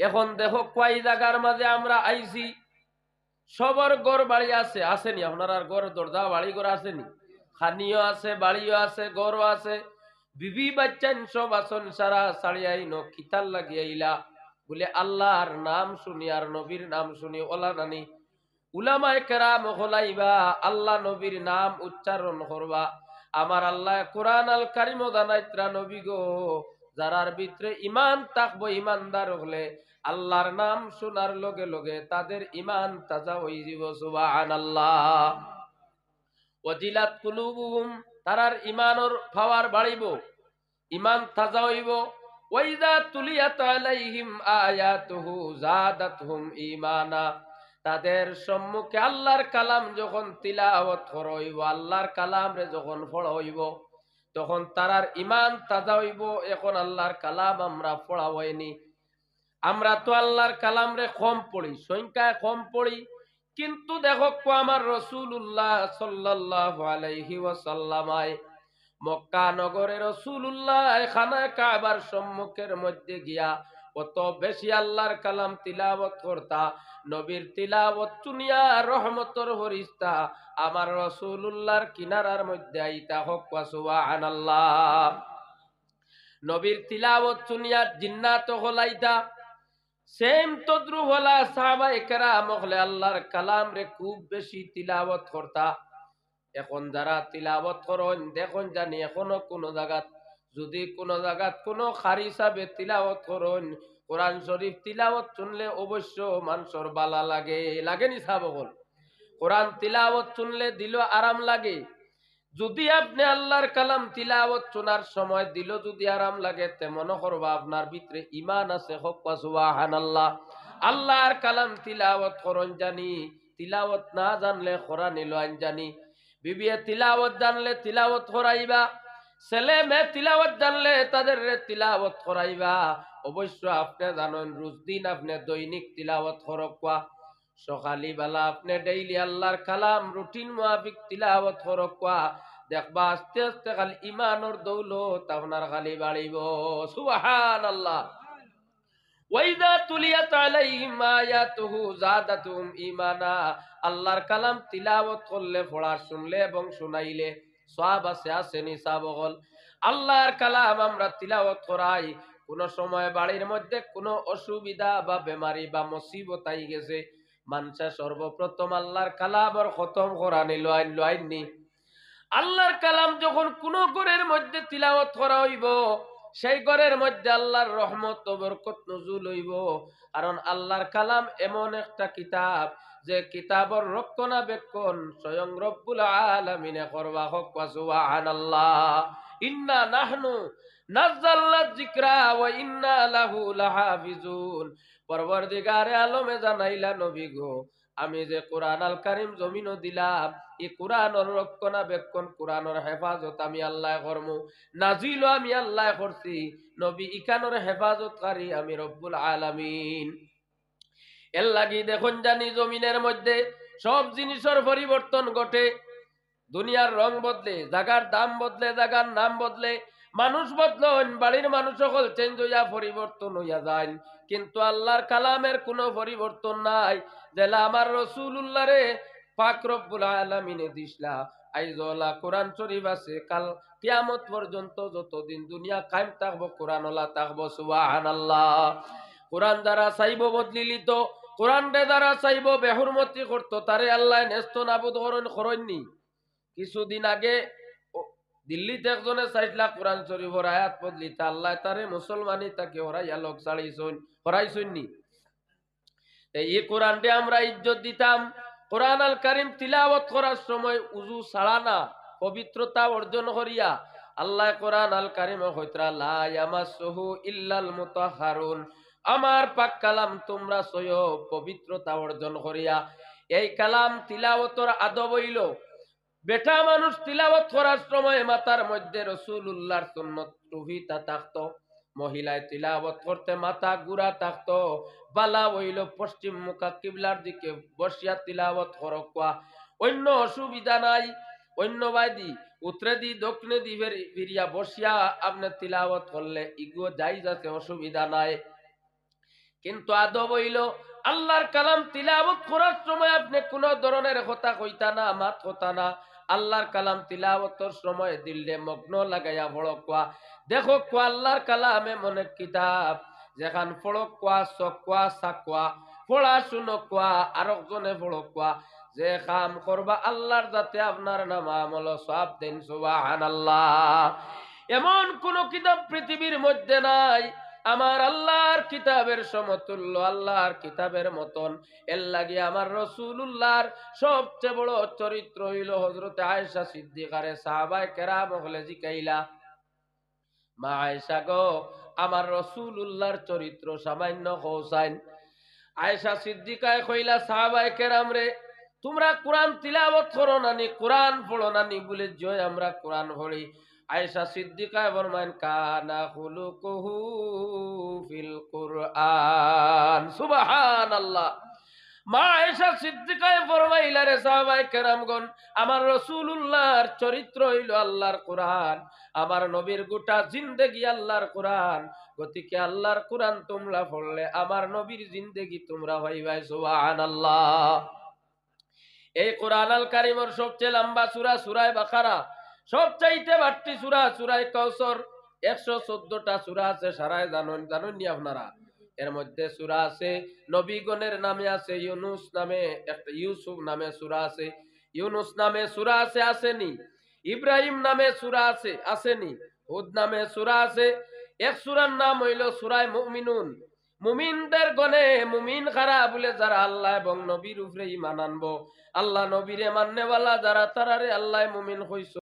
এখন দেখো কয় জায়গার মাঝে আমরা আইছি, সবার ঘর বাড়ি আছে, আসেনি? আপনার আর ঘর দরজা বাড়ি ঘর আসেনি? খানিও আছে, বাড়িও আছে, ঘরও আছে, বিবি বাচ্চান সব আসন সারা সাড়িয়াই ন খিতাল লাগিয়াইলা বলে আল্লাহর নাম শুনি আর নবীর নাম শুনি ওলা নানি উলামায়ে কেরাম হলাইবা আল্লাহ নবীর নাম উচ্চারণ করবা। আমার আল্লাহ কোরআন আল কারিম জানাইত্রা নবী গো, যারার ভিতরে ইমান থাকবো, ইমানদার হলে আল্লাহর নাম শোনার লগে লগে তাদের ইমান তাজা হয়ে যাব। সুবহানাল্লাহ। ওয়াজিলাত কুলুবুহুম, তারার ইমানের পাওয়ার বাড়িব, ইমান তাজা হইব। ওয়াইদা তুলিয়াত আলাইহিম আয়াতুহু জাদাতহুম ঈমানা, তাদের সম্মুখে আল্লাহর কালাম যখন তিলাওয়াত করা হইব, আল্লাহর কালাম রে যখন পড়া হইব, তখন তারার ইমান তাজা হইব। এখন আল্লাহর কালাম আমরা পড়া হয়নি, আমরা তো আল্লাহর কালাম রে কম পড়ি, সংখ্যায় কম পড়ি, কিন্তু দেখো আমার রাসূলুল্লাহ সাল্লাল্লাহু আলাইহি ওয়াসাল্লামায় মক্কা নগরে রাসূলুল্লাহ খানায়ে কাবার সম্মুখের মধ্যে গিয়া কত বেশি আল্লাহর কালাম তিলাওয়াত করতা। নবীর তিলাওয়াত শুনিয়া রহমতের ফেরেশতা আমার রাসূলুল্লাহর কিনারার মধ্যে আইতা হক সুবহানাল্লাহ। নবীর তিলাওয়াত শুনিয়া জিন্নাত হলাইতা, সেম তদ্রু হলা সাহাবায়ে কেরাম হলে আল্লাহর কালাম রে খুব বেশি তিলাওয়াত করতা। এখন যারা তিলাওয়াত করেন দেখুন জানি এখনো কোন জায়গাত, যদি কোন জায়গাত কোন খারি সাহেব তিলাওয়াত করেন, কোরআন শরীফ তিলাওয়াত শুনলে অবশ্য মানুষের বালা লাগে, লাগেনি সাহাবগণ? কোরআন তিলাওয়াত শুনলে দিল আরাম লাগে। যদি আপনি আল্লাহর কালাম তিলাওয়াত শোনার সময় দিল যদি আরাম লাগে, তে মনে করবা আপনার ভিতরে ঈমান আছে। হক সুবহানাল্লাহ। আল্লাহর কালাম তিলাওয়াত করন জানি, তিলাওয়াত না জানলে কোরআন নিল আইন জানি। বিবিয়ে তিলাওয়াত জানলে তিলাওয়াত করাইবা, ছেলে মেয়ে তিলাওয়াত জানলে তাদের তিলাওয়াত করাইবা। অবশ্য আপনি জানেন রোজ দিন আপনি দৈনিক তিলাওয়াত করবা, সকালি বেলা আপনি ডেইলি আল্লাহর কালাম রুটিন মুআফিক তিলাওয়াত করবা, দেখবা আস্তে আস্তে খালি ইমানের দৌলত আপনার খালি বাড়িব। সুবহানাল্লাহ। ওয়াইদা তুলিয়াত আলাইহিম আয়াতুহু জাদাতুহুম ঈমানা, আল্লাহর কালাম তিলাওয়াত করলে, পড়া শুনলে এবং শুনাইলে সওয়াব আছে, আসেনি সাবগল? আল্লাহর কালাম আমরা তিলাওয়াত করাই, কোন সময় বাড়ির মধ্যে কোনো অসুবিধা বা বেমারি বা মুসিবত আই গেছে, মানুষে সর্বপ্রথম আল্লাহর কালামর খতম করা নিল আইননি। আল্লাহর কালাম যখন কোন ঘরের মধ্যে তিলাওয়াত করা হইব, সেই ঘরের মধ্যে আল্লাহর রহমত ও বরকত নজুল হইব। কারণ আল্লাহর কালাম এমন একটা কিতাব, যে কিতাবর রক্ষণাবেক্ষণ স্বয়ং রব্বুল আলামিনে করবা। হক সুবহানাল্লাহ। ইন্না নাহনু নাযালনা যিকরা ওয়া ইন্না লাহু লাহাফিজুন। পরবর্তীকারে আলমে জানাইলা নবী গো, আমি যে কোরআন আল কারীম জমিনও দিলাম, এই কোরআনের রক্ষণাবেক্ষণ, কোরআনের হেফাজত আমি আল্লাহ করমু, নাজিলও আমি আল্লাহ করছি, নবী ইকানোর হেফাজতকারী আমি রব্বুল আলামিন। এর লাগি দেখুন জানি জমিনের মধ্যে সব জিনিসের পরিবর্তন ঘটে। দুনিয়ার রং বদলে, জায়গার দাম বদলে, জায়গার নাম বদলে, মানুষ বদলন, বাড়ির মানুষ সকল চেঞ্জ হইয়া পরিবর্তন হইয়া যায়, কিন্তু আল্লাহর কালামের কোনো পরিবর্তন নাই। যেলা আমার রাসূলুল্লাহ রে পাক রব্বুল আলামিনে দিছলা, আইজলা কোরআন শরীফ আছে, কাল কিয়ামত পর্যন্ত যতদিন দুনিয়া কায়েম থাকবো কোরআন ওলা থাকবো। সুবহানাল্লাহ। কোরআন দ্বারা চাইব বদলি লিত, কোরআন দ্বারা চাইব বেহুরমতি করতো, তারে আল্লাহ নেস্ত নাবুদ করেননি। কিছুদিন আগে দিল্লিতে একজনে চাইছিলা কোরআন শরীফের আয়াত বদলিতে, আল্লাহ তারে মুসলমানি তাকে হরাইয়া লোক ছাড়িয়েছেন, হরাইছেননি। এই কোরআনটা আমরা ইজ্জত দিতাম। কোরআন আল কারীম তিলাওয়াত করার সময় উযু ছাড়া না, পবিত্রতা অর্জন করিয়া আল্লাহ কোরআন আল কারীম কইতরা লা ইয়ামাসসুহু ইল্লাল মুতাহহারুন, আমার পাক কালাম তোমরা সয় পবিত্রতা অর্জন করিয়া। এই কালাম তিলাওয়াতর আদব হইল, বেটা মানুষ তিলাওয়াত করার সময় মাথার মধ্যে রাসূলুল্লাহর সুন্নত টুপিটা থাকতো, মহিলায় তিলাওয়াত করতে মাথা গুড়া থাকতো, বালা হইল পশ্চিম মুখা কিবলার দিকে বসিয়া তিলাওয়াত করবা, অন্য অসুবিধা নাই। অন্য বাইদি উত্তরে দি দক্ষিণে দি ফিরিয়া বসিয়া আপনি তিলাওয়াত করলে ইগো যাই যাতে অসুবিধা নাই। কিন্তু আদব হইল আল্লাহর কালাম তিলাওয়াত করার সময় আপনি কোন ধরনের কথা কইতা না, মাত কথা না। আল্লাহর কালাম তিলাওয়াতের সময় দিলে মগ্ন লাগাইয়া পড়ক কোয়া। দেখো কোয়া আল্লাহর কালাম এমন এক কিতাব যেখান পড়ক কোয়া, চক কোয়া, সাক কোয়া, পড়া শুনো কোয়া, আরেকজনে পড়ক কোয়া। যে কাম করবা আল্লাহর যাতে আপনার নাম আমল সব দিন সুবহানাল্লাহ। এমন কোন কিতাব পৃথিবীর মধ্যে নাই আমার আল্লাহর কিতাবের সমতুল্য, আল্লাহর কিতাবের মতন। এর লাগি আমার রাসূলুল্লাহর সবচেয়ে বড় চরিত্র হইল হযরতে আয়েশা সিদ্দিকারে সাহাবায়ে কেরাম হলে জিকাইলা, মা আয়েশা গো আমার রাসূলুল্লাহর চরিত্র সামান্য কওসাইন। আয়েশা সিদ্দিকায় কইলা সাহাবায়ে কেরাম রে, তোমরা কোরআন তিলাওয়াত করো নানি, কোরআন পড়ো নানি? বলে জয় আমরা কোরআন পড়ি। আয়েশা সিদ্দিকায় ফরমায়েন কানা খুলুকুহু ফিল কুরআন। সুবহানাল্লাহ। মা আয়েশা সিদ্দিকায় ফরমাইলা রে সাহাবায়ে কেরামগণ, আমার রাসূলুল্লাহর চরিত্র হইল আল্লাহর কোরআন, আমার নবীর গোটা জিন্দেগি আল্লাহর কোরআন। গতিকে আল্লাহর কোরআন তোমরা পড়লে আমার নবীর জিন্দেগি তোমরা পাইবাই। সুবহানাল্লাহ। এই কোরআন আল কারীমের সবচেয়ে লম্বা সূরা সূরা বাকারা, সবচাইতে বাড়তি সূরা সূরা কাউসার। 114টা সূরা আছে, সারায় জানেন নি আপনারা? এর মধ্যে সূরা আছে নবীগণের নামে, আছে ইউনুস নামে, একটা ইউসুফ নামে সূরা আছে, ইউনুস নামে সূরা আছে, আসেনি? ইব্রাহিম নামে সূরা আছে, আসেনি? হুদ নামে সূরা আছে। এক সূরার নাম হইল সূরা মুমিনুন। মুমিনদের গণে মুমিন কারা? বলে যারা আল্লাহ এবং নবীর উপরে ঈমান আনবো, আল্লাহ নবীরে মাননেওয়ালা যারা, তারারে আল্লাহ মুমিন কইছে।